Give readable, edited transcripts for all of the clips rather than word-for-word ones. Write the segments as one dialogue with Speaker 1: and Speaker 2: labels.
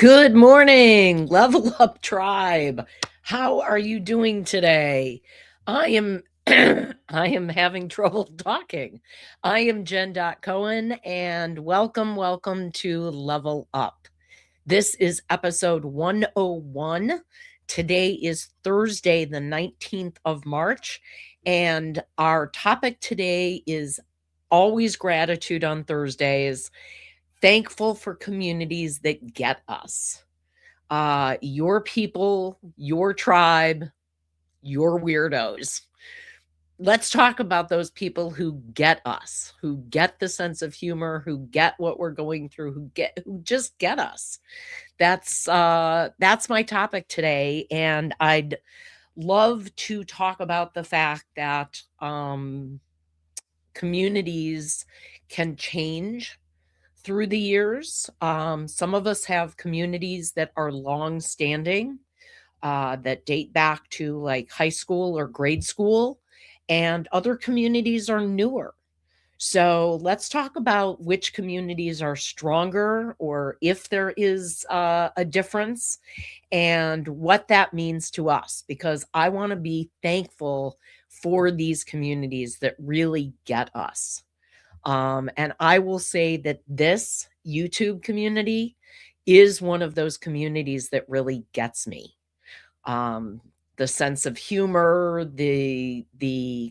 Speaker 1: Good morning, Level Up Tribe. How are you doing today? I am I am having trouble talking. I am Jen.Cohen and welcome to Level Up. This is episode 101. Today is Thursday, the 19th of March, and our topic today is always gratitude on Thursdays. Thankful for communities that get us. Your people, your tribe, your weirdos. Let's talk about those people who get us, who get the sense of humor, who get what we're going through, who just get us. That's my topic today, and I'd love to talk about the fact that communities can change through the years. Some of us have communities that are long standing, that date back to like high school or grade school, and other communities are newer. So let's talk about which communities are stronger or if there is a difference and what that means to us, because I want to be thankful for these communities that really get us. And I will say that this YouTube community is one of those communities that really gets me. The sense of humor, the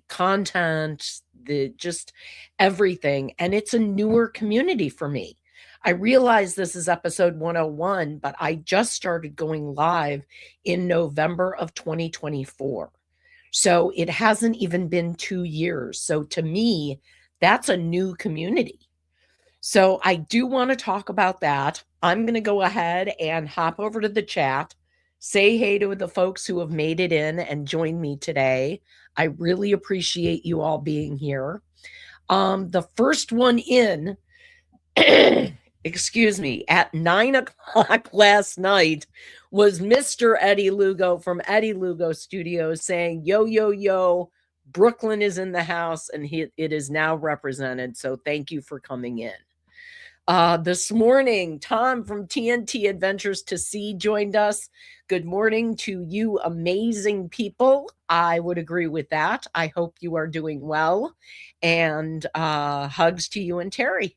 Speaker 1: content, the just everything. And it's a newer community for me. I realize this is episode 101, but I just started going live in November of 2024. So it hasn't even been 2 years. So to me, that's a new community. So I do want to talk about that. I'm going to go ahead and hop over to the chat, say hey to the folks who have made it in and joined me today. I really appreciate you all being here. The first one in, excuse me, at 9:00 last night was Mr. Eddie Lugo from Eddie Lugo Studios saying, yo, yo, yo, Brooklyn is in the house and it is now represented. So thank you for coming in. This morning, Tom from TNT Adventures to Sea joined us. Good morning to you amazing people. I would agree with that. I hope you are doing well. And hugs to you and Terry.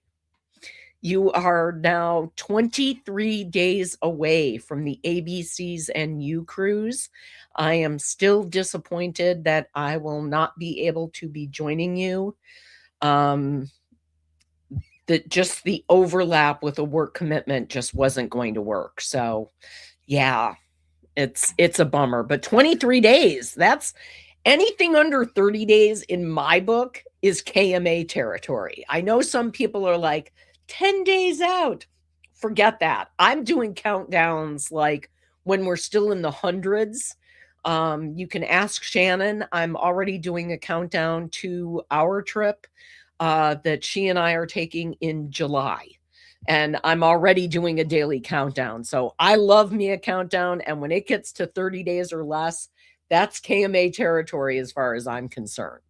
Speaker 1: You are now 23 days away from the ABCs and U cruise. I am still disappointed that I will not be able to be joining you. Just the overlap with a work commitment just wasn't going to work. So yeah, it's a bummer. But 23 days, that's anything under 30 days in my book is KMA territory. I know some people are like, 10 days out. Forget that. I'm doing countdowns like when we're still in the hundreds. You can ask Shannon. I'm already doing a countdown to our trip that she and I are taking in July. And I'm already doing a daily countdown. So I love me a countdown. And when it gets to 30 days or less, that's KMA territory as far as I'm concerned.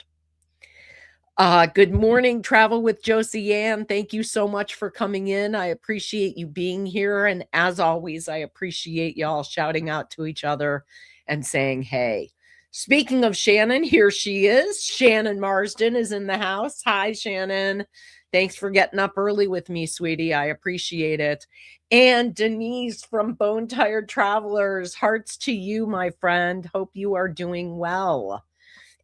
Speaker 1: Good morning, Travel with Josie Ann. Thank you so much for coming in. I appreciate you being here. And as always, I appreciate y'all shouting out to each other and saying, hey. Speaking of Shannon, here she is. Shannon Marsden is in the house. Hi, Shannon. Thanks for getting up early with me, sweetie. I appreciate it. And Denise from Bone Tired Travelers. Hearts to you, my friend. Hope you are doing well.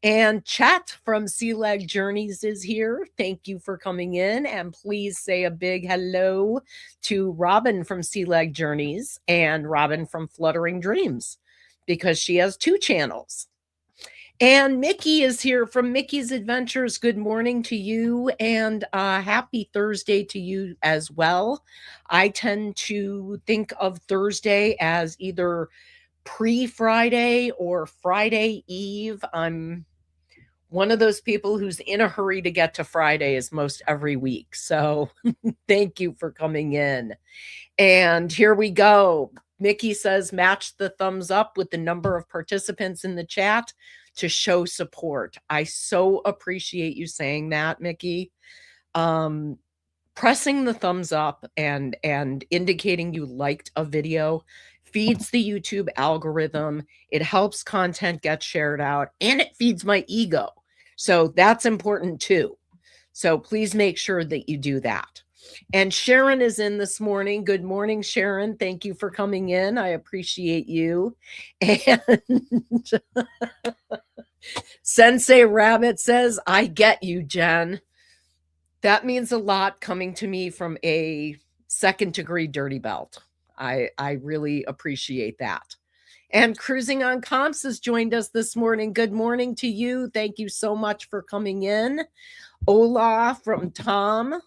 Speaker 1: And Chat from Sea Leg Journeys is here. Thank you for coming in. And please say a big hello to Robin from Sea Leg Journeys and Robin from Fluttering Dreams, because she has 2 channels. And Mickey is here from Mickey's Adventures. Good morning to you, and happy Thursday to you as well. I tend to think of Thursday as either pre-Friday or Friday Eve. I'm one of those people who's in a hurry to get to Fridays most every week. So thank you for coming in. And here we go. Mickey says, match the thumbs up with the number of participants in the chat to show support. I so appreciate you saying that, Mickey. pressing the thumbs up and indicating you liked a video feeds the YouTube algorithm. It helps content get shared out, and it feeds my ego. So that's important too. So please make sure that you do that. And Sharon is in this morning. Good morning, Sharon. Thank you for coming in. I appreciate you. And Sensei Rabbit says, I get you, Jen. That means a lot coming to me from a second-degree dirty belt. I really appreciate that. And Cruising on Comps has joined us this morning. Good morning to you. Thank you so much for coming in. Ola from Tom.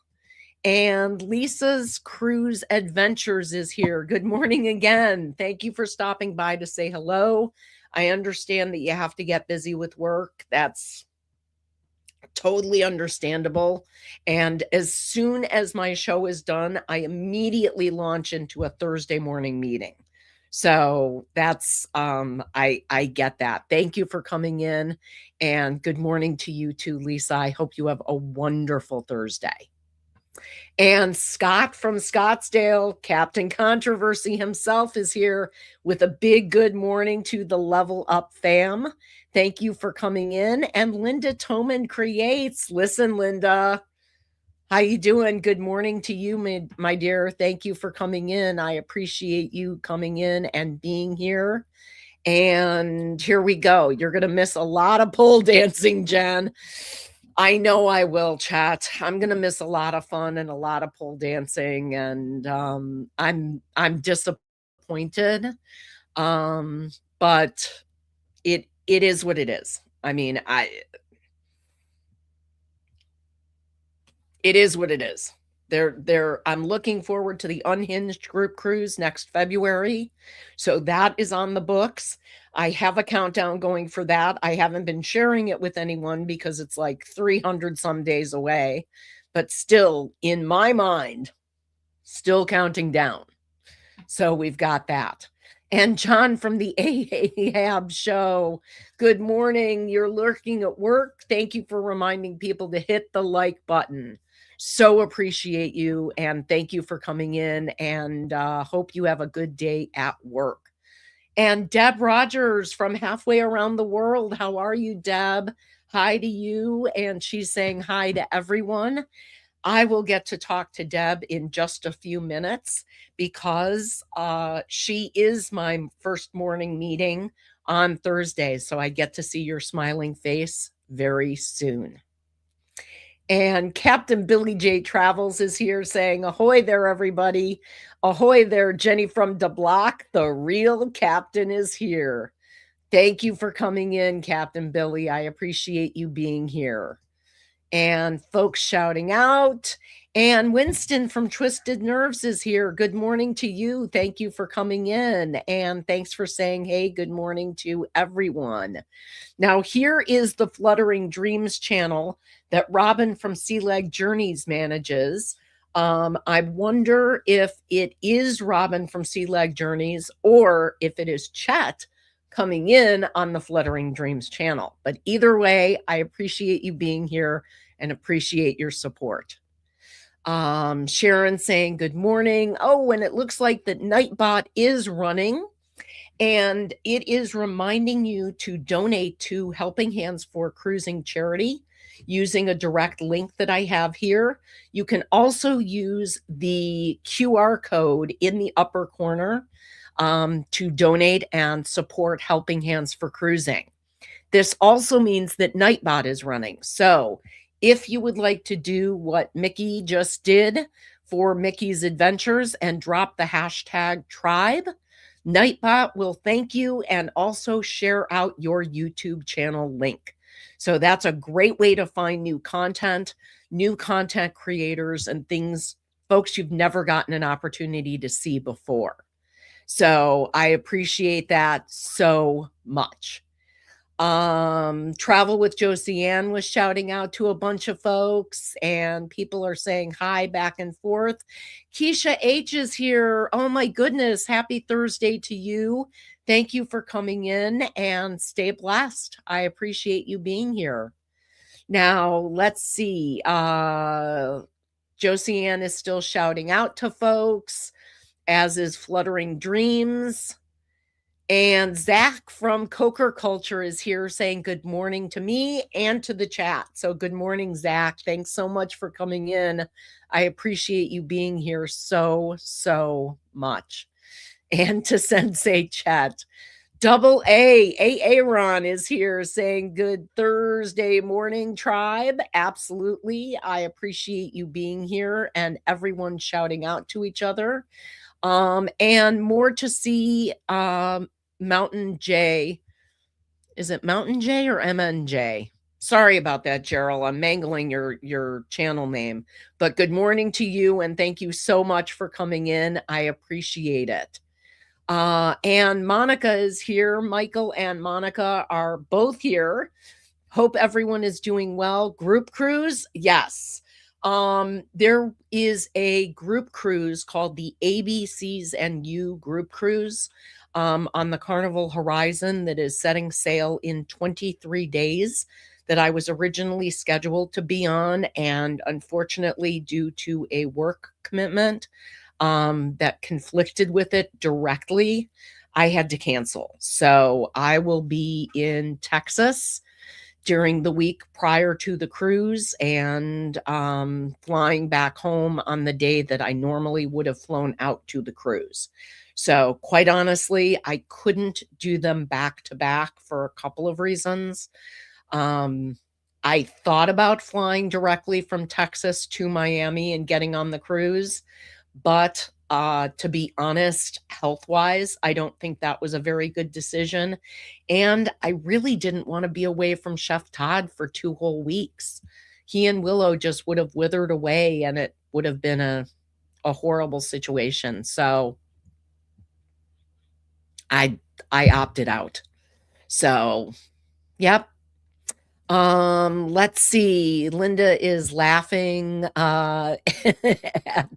Speaker 1: And Lisa's Cruise Adventures is here. Good morning again. Thank you for stopping by to say hello. I understand that you have to get busy with work. That's totally understandable. And as soon as my show is done, I immediately launch into a Thursday morning meeting. So that's I get that. Thank you for coming in, and good morning to you too, Lisa. I hope you have a wonderful Thursday. And Scott from Scottsdale, Captain Controversy himself, is here with a big good morning to the Level Up fam. Thank you for coming in. And Linda Toman Creates. Listen, Linda, how you doing? Good morning to you, my dear. Thank you for coming in. I appreciate you coming in and being here. And here we go. You're going to miss a lot of pole dancing, Jen. I know I will, chat. I'm going to miss a lot of fun and a lot of pole dancing, and I'm disappointed. But it is what it is. I mean, it is what it is. I'm looking forward to the Unhinged group cruise next February. So that is on the books. I have a countdown going for that. I haven't been sharing it with anyone because it's like 300 some days away, but still in my mind, still counting down. So we've got that. And John from the Ahab show, good morning. You're lurking at work. Thank you for reminding people to hit the like button. So appreciate you, and thank you for coming in, and hope you have a good day at work. And Deb Rogers from halfway around the world. How are you, Deb? Hi to you. And she's saying hi to everyone. I will get to talk to Deb in just a few minutes because she is my first morning meeting on Thursday. So I get to see your smiling face very soon. And Captain Billy J. Travels is here saying, ahoy there, everybody. Ahoy there, Jenny from the block. The real captain is here. Thank you for coming in, Captain Billy. I appreciate you being here. And folks shouting out. And Winston from Twisted Nerves is here. Good morning to you. Thank you for coming in. And thanks for saying, hey, good morning to everyone. Now, here is the Fluttering Dreams channel that Robin from Sea Leg Journeys manages. I wonder if it is Robin from Sea Leg Journeys or if it is Chet coming in on the Fluttering Dreams channel. But either way, I appreciate you being here and appreciate your support. Sharon saying good morning. Oh, and it looks like that Nightbot is running, and it is reminding you to donate to Helping Hands for Cruising charity using a direct link that I have here. You can also use the QR code in the upper corner to donate and support Helping Hands for Cruising. This also means that Nightbot is running. So if you would like to do what Mickey just did for Mickey's Adventures and drop the hashtag tribe, Nightbot will thank you and also share out your YouTube channel link. So that's a great way to find new content creators, and things, folks you've never gotten an opportunity to see before. So I appreciate that so much. Travel with Josie Ann was shouting out to a bunch of folks, and people are saying hi back and forth. Keisha H is here. Oh my goodness. Happy Thursday to you. Thank you for coming in, and stay blessed. I appreciate you being here. Now, let's see. Josie Ann is still shouting out to folks, as is Fluttering Dreams. And Zach from Coker Culture is here saying good morning to me and to the chat. So good morning, Zach. Thanks so much for coming in. I appreciate you being here so much. And to Sensei Chat. Double Aaron is here saying good Thursday morning, tribe. Absolutely. I appreciate you being here and everyone shouting out to each other. And more to see, Mountain J. Is it Mountain J or MNJ? Sorry about that, Gerald. I'm mangling your channel name. But good morning to you, and thank you so much for coming in. I appreciate it. And Monica is here. Michael and Monica are both here. Hope everyone is doing well. Group cruise? Yes. There is a group cruise called the ABCs and U group cruise on the Carnival Horizon that is setting sail in 23 days that I was originally scheduled to be on. And unfortunately, due to a work commitment that conflicted with it directly, I had to cancel. So I will be in Texas during the week prior to the cruise and flying back home on the day that I normally would have flown out to the cruise. So quite honestly, I couldn't do them back to back for a couple of reasons. I thought about flying directly from Texas to Miami and getting on the cruise, but to be honest, health-wise, I don't think that was a very good decision. And I really didn't want to be away from Chef Todd for 2 whole weeks. He and Willow just would have withered away and it would have been a horrible situation. So I opted out. So, yep. Let's see. Linda is laughing at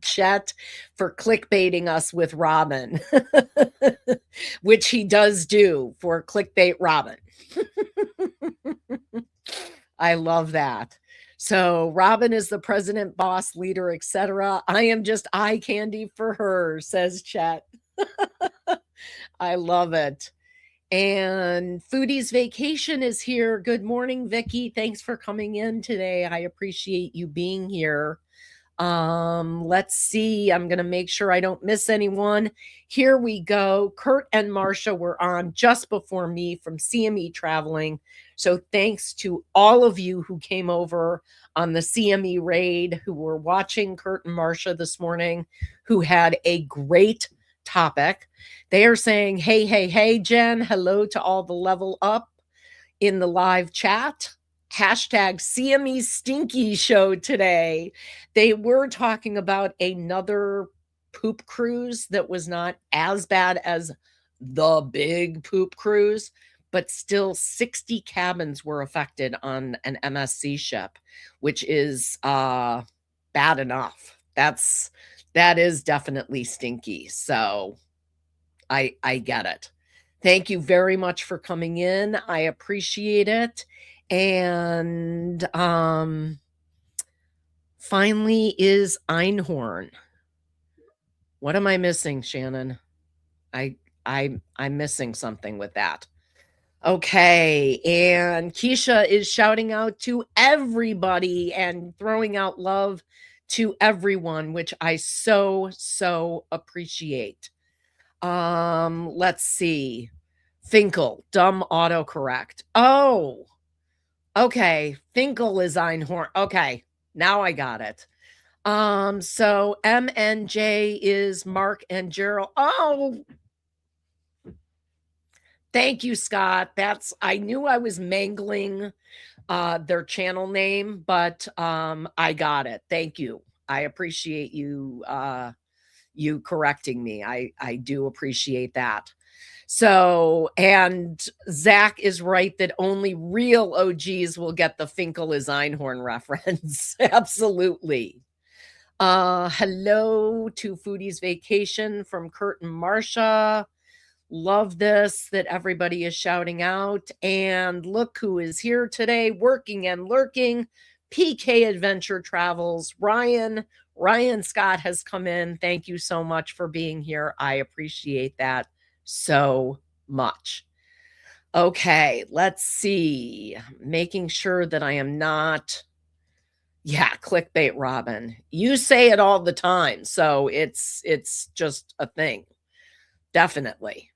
Speaker 1: Chet for clickbaiting us with Robin, which he does do for clickbait Robin. I love that. So Robin is the president, boss, leader, etc. I am just eye candy for her, says Chet. I love it. And Foodie's Vacation is here. Good morning, Vicky. Thanks for coming in today. I appreciate you being here. Let's see. I'm going to make sure I don't miss anyone. Here we go. Kurt and Marsha were on just before me from CME Traveling. So thanks to all of you who came over on the CME raid, who were watching Kurt and Marsha this morning, who had a great topic. They are saying, hey, Jen, hello to all the level up in the live chat. Hashtag CME Stinky Show today. They were talking about another poop cruise that was not as bad as the big poop cruise, but still 60 cabins were affected on an MSC ship, which is bad enough. That is definitely stinky. So I get it. Thank you very much for coming in. I appreciate it. And finally is Einhorn. What am I missing, Shannon? I'm missing something with that. Okay, and Keisha is shouting out to everybody and throwing out love to everyone, which I so appreciate. Let's see. Finkel, dumb autocorrect. Oh, okay. Finkel is Einhorn. Okay, now I got it. So MNJ is Mark and Gerald. Oh, thank you, Scott. I knew I was mangling their channel name, but I got it. Thank you. I appreciate you you correcting me. I do appreciate that. So, and Zach is right that only real OGs will get the Finkel is Einhorn reference. Absolutely. Hello to Foodie's Vacation from Kurt and Marsha. Love this that everybody is shouting out. And look who is here today, working and lurking. PK Adventure Travels. Ryan Scott has come in. Thank you so much for being here. I appreciate that so much. Okay, let's see. Making sure that I am not, yeah, clickbait Robin. You say it all the time, so it's just a thing. Definitely.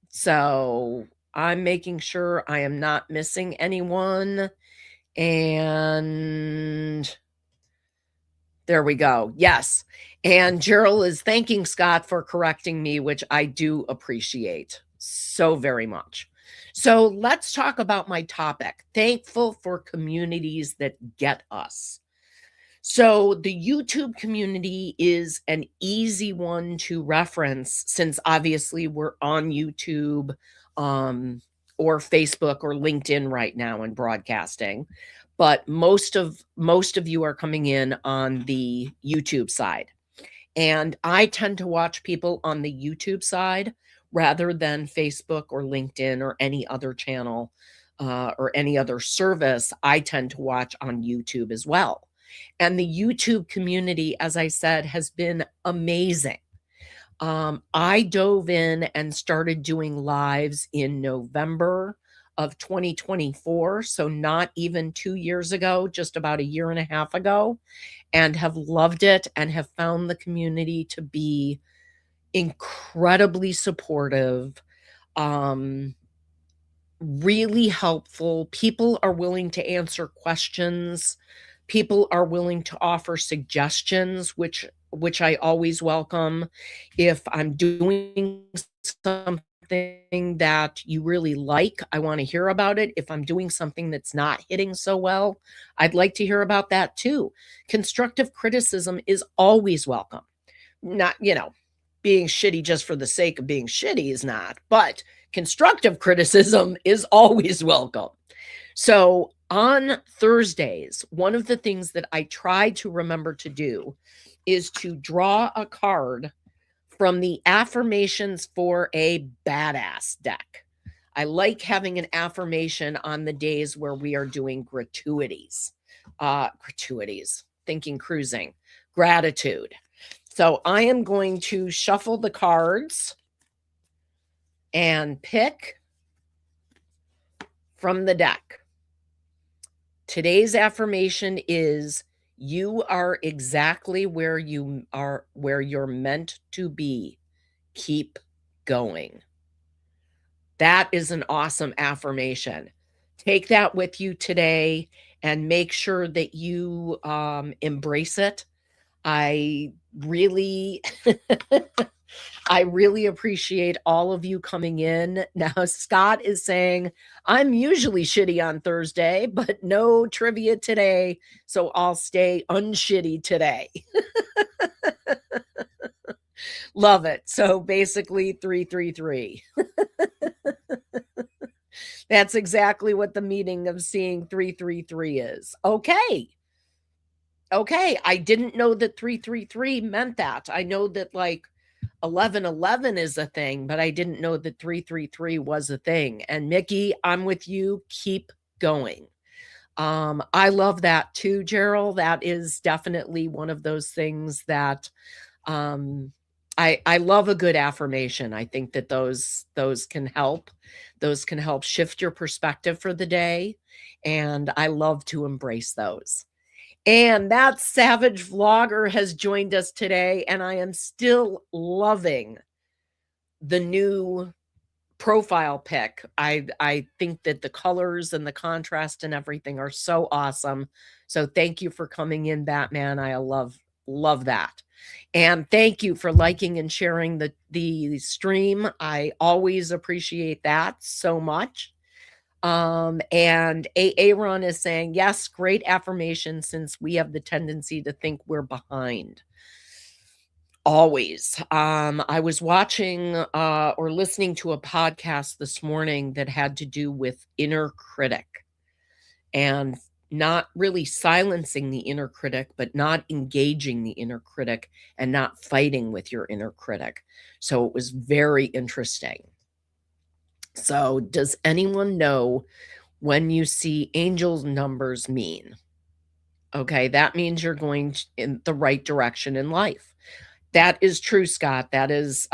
Speaker 1: So, I'm making sure I am not missing anyone, and there we go. Yes. And Gerald is thanking Scott for correcting me, which I do appreciate so very much. So let's talk about my topic. Thankful for communities that get us. So the YouTube community is an easy one to reference since obviously we're on YouTube or Facebook or LinkedIn right now and broadcasting. But most of you are coming in on the YouTube side. And I tend to watch people on the YouTube side rather than Facebook or LinkedIn or any other channel or any other service. I tend to watch on YouTube as well. And the YouTube community, as I said, has been amazing. I dove in and started doing lives in November of 2024. So not even 2 years ago, just about a year and a half ago, and have loved it and have found the community to be incredibly supportive, really helpful. People are willing to answer questions. People are willing to offer suggestions, which I always welcome. If I'm doing something that you really like, I want to hear about it. If I'm doing something that's not hitting so well, I'd like to hear about that too. Constructive criticism is always welcome. Not, being shitty just for the sake of being shitty is not, but constructive criticism is always welcome. So on Thursdays, one of the things that I try to remember to do is to draw a card from the affirmations for a badass deck. I like having an affirmation on the days where we are doing gratuities, thinking cruising, gratitude. So I am going to shuffle the cards and pick from the deck. Today's affirmation is you are exactly where you're meant to be. Keep going. That is an awesome affirmation. Take that with you today and make sure that you embrace it. I really I really appreciate all of you coming in. Now, Scott is saying, I'm usually shitty on Thursday, but no trivia today, so I'll stay unshitty today. Love it. So basically 333. That's exactly what the meaning of seeing 333 is. Okay. I didn't know that 333 meant that. I know that like 1111 is a thing, but I didn't know that 333 was a thing. And Mickey, I'm with you. Keep going. I love that too, Gerald. That is definitely one of those things that I love a good affirmation. I think that those can help. Those can help shift your perspective for the day. And I love to embrace those. And that Savage Vlogger has joined us today, and I am still loving the new profile pic. I think that the colors and the contrast and everything are so awesome. So thank you for coming in, Batman. I love that. And thank you for liking and sharing the stream. I always appreciate that so much. And Aaron is saying, yes, great affirmation since we have the tendency to think we're behind. Always. I was watching or listening to a podcast this morning that had to do with inner critic and not really silencing the inner critic, but not engaging the inner critic and not fighting with your inner critic. So it was very interesting. So does anyone know when you see angel numbers mean? Okay, that means you're going in the right direction in life. That is true, Scott. That is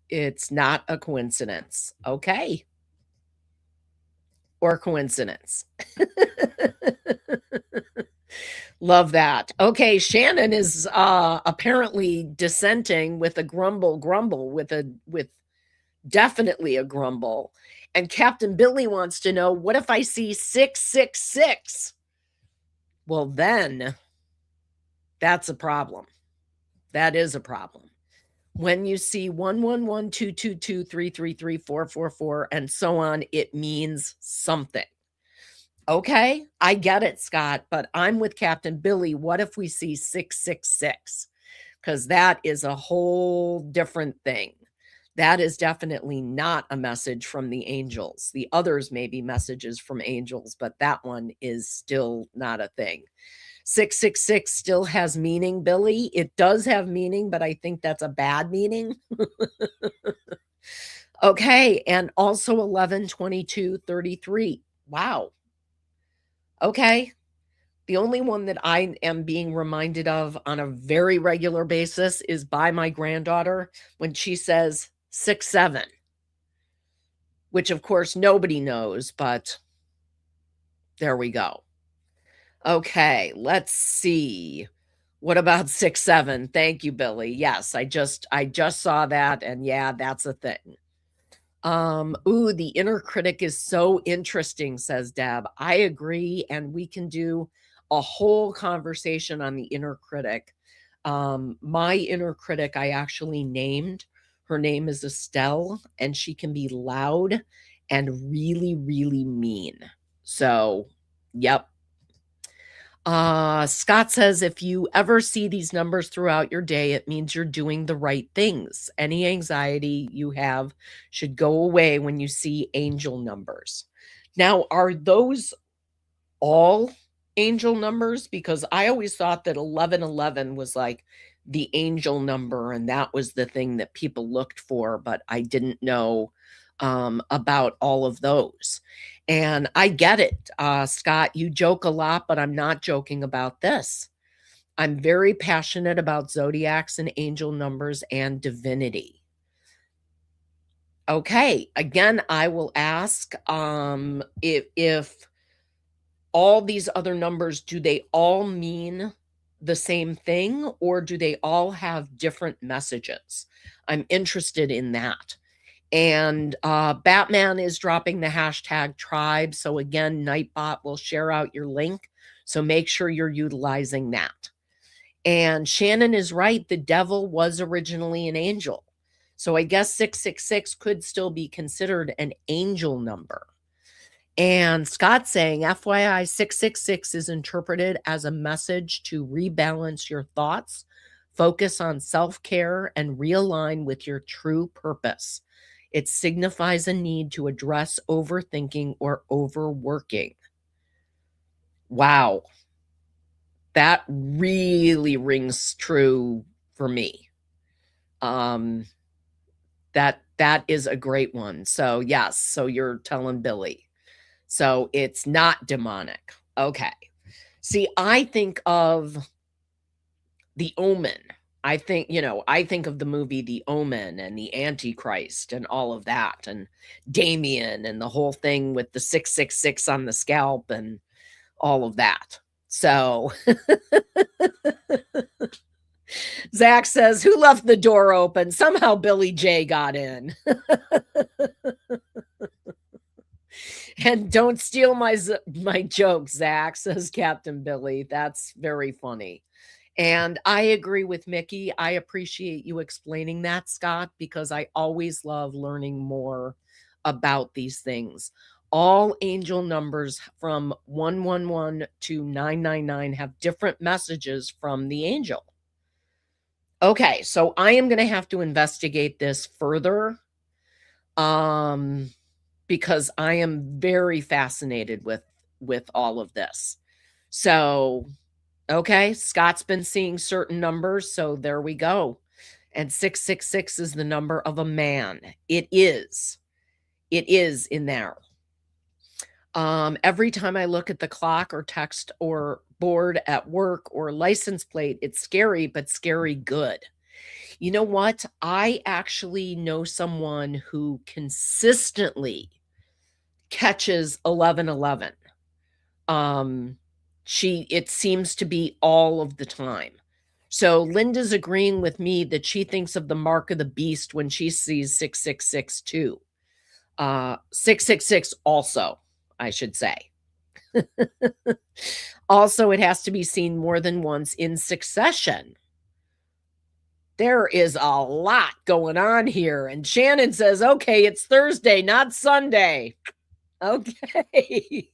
Speaker 1: it's not a coincidence. Okay? Or coincidence. Love that. Okay, Shannon is apparently dissenting with a grumble with definitely a grumble. And Captain Billy wants to know, what if I see 666? Well, then that's a problem. That is a problem. When you see 111, 222, 333, 444, and so on, it means something. Okay, I get it, Scott, but I'm with Captain Billy. What if we see 666? Because that is a whole different thing. That is definitely not a message from the angels. The others may be messages from angels, but that one is still not a thing. 666 still has meaning, Billy. It does have meaning, but I think that's a bad meaning. Okay, and also 11, 22, 33. Wow. Okay. The only one that I am being reminded of on a very regular basis is by my granddaughter when she says 6-7, which of course nobody knows, but there we go. Okay, let's see. What about 6-7? Thank you, Billy. Yes, I just saw that, and yeah, that's a thing. Ooh, the inner critic is so interesting, says Deb. I agree, and we can do a whole conversation on the inner critic. My inner critic, I actually named. Her name is Estelle, and she can be loud and really, really mean. So, yep. Scott says, if you ever see these numbers throughout your day, it means you're doing the right things. Any anxiety you have should go away when you see angel numbers. Now, are those all angel numbers? Because I always thought that 1111 was like the angel number, and that was the thing that people looked for, but I didn't know about all of those. And I get it. Scott, you joke a lot, but I'm not joking about this. I'm very passionate about zodiacs and angel numbers and divinity. Okay, again, I will ask if all these other numbers, do they all mean the same thing, or do they all have different messages? I'm interested in that. And Batman is dropping the hashtag tribe. So again, Nightbot will share out your link. So make sure you're utilizing that. And Shannon is right. The devil was originally an angel. So I guess 666 could still be considered an angel number. And Scott saying, FYI, 666 is interpreted as a message to rebalance your thoughts, focus on self-care, and realign with your true purpose. It signifies a need to address overthinking or overworking. Wow. That really rings true for me. That is a great one. So yes, so you're telling Billy. So it's not demonic. Okay. See, I think of The Omen. I think of the movie The Omen and the Antichrist and all of that, and Damien and the whole thing with the 666 on the scalp and all of that. So Zach says, who left the door open? Somehow Billy J got in. And don't steal my joke, Zach, says Captain Billy. That's very funny. And I agree with Mickey. I appreciate you explaining that, Scott, because I always love learning more about these things. All angel numbers from 111 to 999 have different messages from the angel. Okay, so I am going to have to investigate this further because I am very fascinated with all of this. So okay, Scott's been seeing certain numbers, so there we go. And 666 is the number of a man. It is. It is in there. Every time I look at the clock or text or board at work or license plate. It's scary, but scary good. You know what? I actually know someone who consistently catches 1111. It seems to be all of the time. So Linda's agreeing with me that she thinks of the mark of the beast when she sees 666 too. 666 also, I should say. Also, it has to be seen more than once in succession. There is a lot going on here. And Shannon says, okay, it's Thursday, not Sunday. Okay.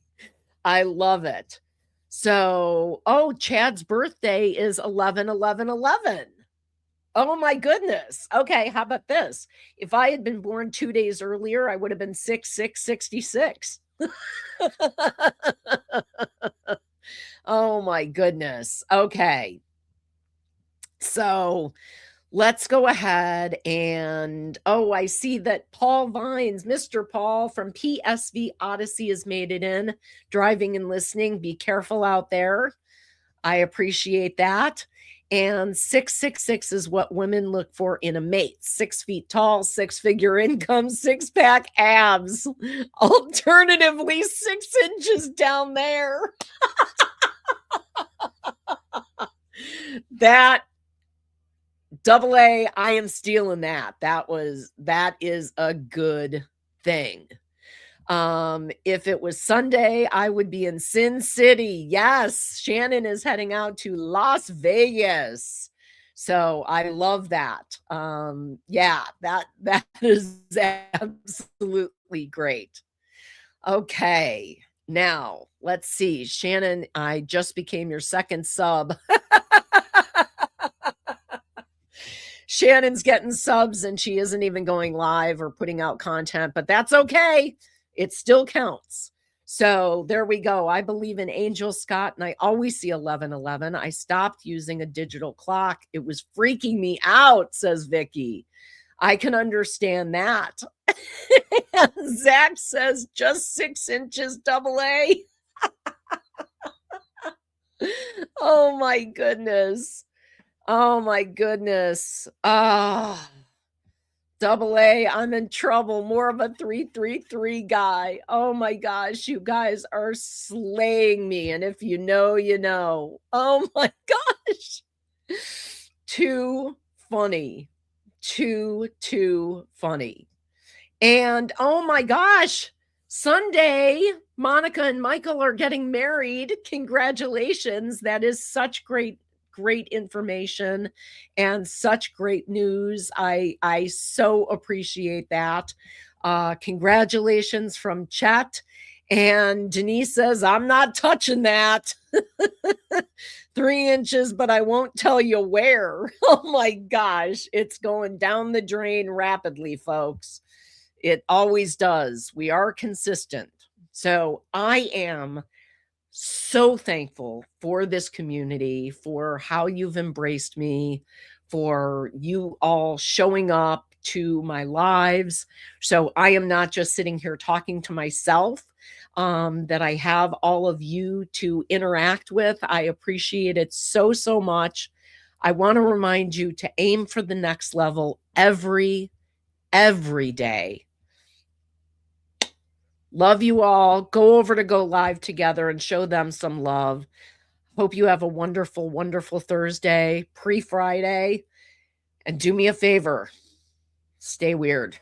Speaker 1: I love it. So, Chad's birthday is 11/11/11. Oh my goodness. Okay, how about this? If I had been born 2 days earlier, I would have been 6/6/66. Oh my goodness. Okay. So, let's go ahead and I see that Paul Vines, Mr. Paul from PSV Odyssey has made it in. Driving and listening. Be careful out there. I appreciate that. And 666 is what women look for in a mate. 6 feet tall, 6-figure income, 6-pack abs. Alternatively, 6 inches down there. That AA, I am stealing that. That is a good thing. If it was Sunday, I would be in Sin City. Yes, Shannon is heading out to Las Vegas. So I love that. Yeah, that is absolutely great. Okay, now let's see. Shannon, I just became your second sub. Shannon's getting subs and she isn't even going live or putting out content, but that's okay. It still counts. So there we go. I believe in Angel Scott and I always see 11/11. I stopped using a digital clock. It was freaking me out, says Vicky. I can understand that. Zach says just 6 inches AA. Oh my goodness. Oh my goodness. AA, I'm in trouble. More of a 333 guy. Oh my gosh, you guys are slaying me. And if you know, you know. Oh my gosh. Too funny. Too funny. And oh my gosh, Sunday, Monica and Michael are getting married. Congratulations. That is such great information and such great news. I so appreciate that. Congratulations from Chet. And Denise says, I'm not touching that. 3 inches, but I won't tell you where. Oh my gosh. It's going down the drain rapidly, folks. It always does. We are consistent. So I am so thankful for this community, for how you've embraced me, for you all showing up to my lives. So I am not just sitting here talking to myself, that I have all of you to interact with. I appreciate it so much. I want to remind you to aim for the next level every day. Love you all. Go over to Go Live together and show them some love. Hope you have a wonderful, wonderful Thursday, pre-Friday. And do me a favor. Stay weird.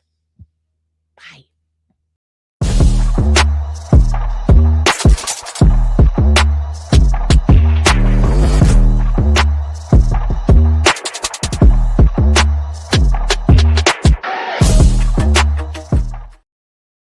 Speaker 1: Bye.